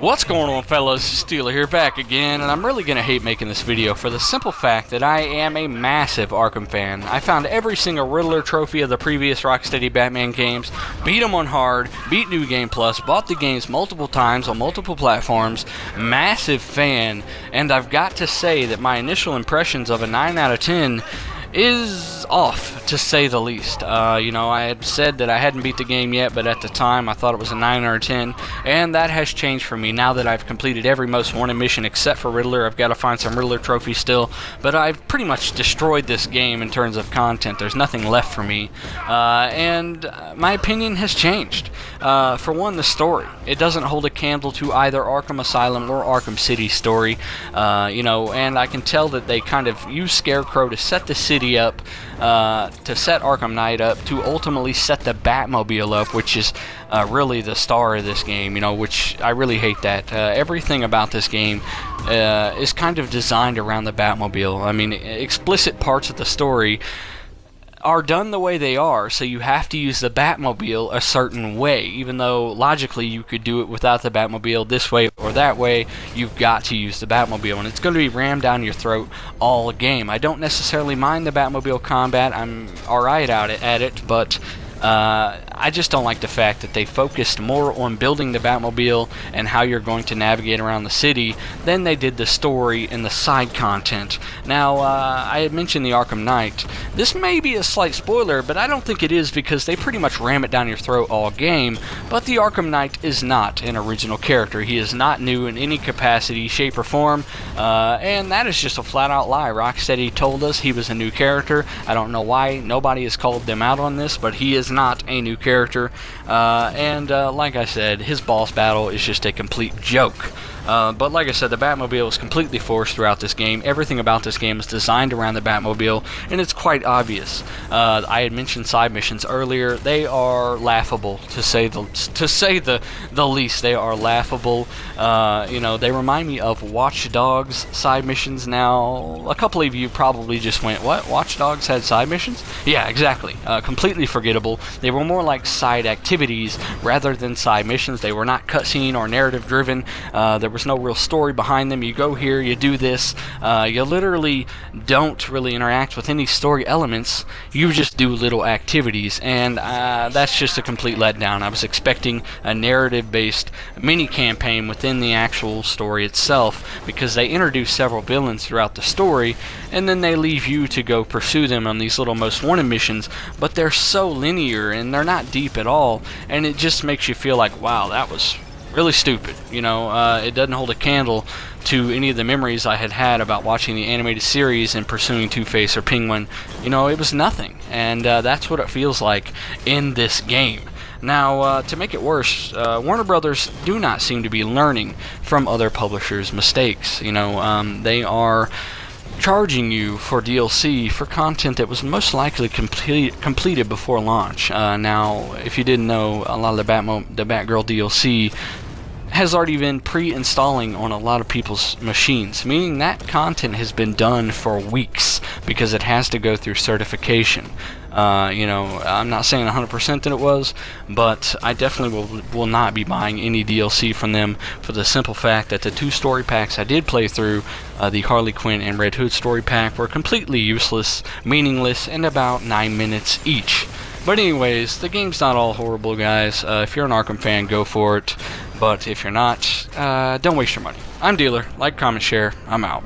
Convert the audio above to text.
What's going on, fellas? Steeler here, back again, and I'm really gonna hate making this video for the simple fact that I am a massive Arkham fan. I found every single Riddler trophy of the previous Rocksteady Batman games, beat them on hard, beat New Game Plus, bought the games multiple times on multiple platforms, massive fan, and I've got to say that my initial impressions of a 9 out of 10 is off, to say the least. You know, I had said that I hadn't beat the game yet, but at the time I thought it was a 9 or a 10, and that has changed for me now that I've completed every most wanted mission except for Riddler. I've got to find some Riddler trophies still, but I've pretty much destroyed this game in terms of content. There's nothing left for me, and my opinion has changed. For one, the story. It doesn't hold a candle to either Arkham Asylum or Arkham City's story, you know, and I can tell that they kind of use Scarecrow to set the city up, to set Arkham Knight up, to ultimately set the Batmobile up, which is really the star of this game, you know, which I really hate that. Everything about this game is kind of designed around the Batmobile. I mean, explicit parts of the story are done the way they are, so you have to use the Batmobile a certain way. Even though logically you could do it without the Batmobile this way or that way, you've got to use the Batmobile, and it's going to be rammed down your throat all game. I don't necessarily mind the Batmobile combat. I'm alright at it, but I just don't like the fact that they focused more on building the Batmobile and how you're going to navigate around the city than they did the story and the side content. Now, I had mentioned the Arkham Knight. This may be a slight spoiler, but I don't think it is, because they pretty much ram it down your throat all game. But the Arkham Knight is not an original character. He is not new in any capacity, shape, or form, and that is just a flat-out lie. Rocksteady told us he was a new character. I don't know why nobody has called them out on this, but he is not a new character, and like I said, his boss battle is just a complete joke. But like I said, the Batmobile is completely forced throughout this game. Everything about this game is designed around the Batmobile, and it's quite obvious. I had mentioned side missions earlier. They are laughable, to say the least. They are laughable. You know, they remind me of Watch Dogs side missions. Now, a couple of you probably just went, "What? Watch Dogs had side missions?" Yeah, exactly. Completely forgettable. They were more like side activities rather than side missions. They were not cutscene or narrative driven. There was no real story behind them. You go here, you do this. You literally don't really interact with any story elements. You just do little activities, and that's just a complete letdown. I was expecting a narrative-based mini-campaign within the actual story itself, because they introduce several villains throughout the story, and then they leave you to go pursue them on these little most wanted missions, but they're so linear, and they're not deep at all, and it just makes you feel like, wow, that was really stupid. You know, it doesn't hold a candle to any of the memories I had about watching the animated series and pursuing Two-Face or Penguin. You know, it was nothing, and that's what it feels like in this game. Now, to make it worse, Warner Brothers do not seem to be learning from other publishers' mistakes. You know, they are charging you for DLC for content that was most likely completed before launch. Now, if you didn't know, a lot of the Batgirl DLC has already been pre-installing on a lot of people's machines, meaning that content has been done for weeks because it has to go through certification. You know, I'm not saying 100% that it was, but I definitely will not be buying any DLC from them, for the simple fact that the two story packs I did play through, the Harley Quinn and Red Hood story pack, were completely useless, meaningless, and about 9 minutes each. But anyways, the game's not all horrible, guys. If you're an Arkham fan, go for it. But if you're not, don't waste your money. I'm Dealer. Like, comment, share. I'm out.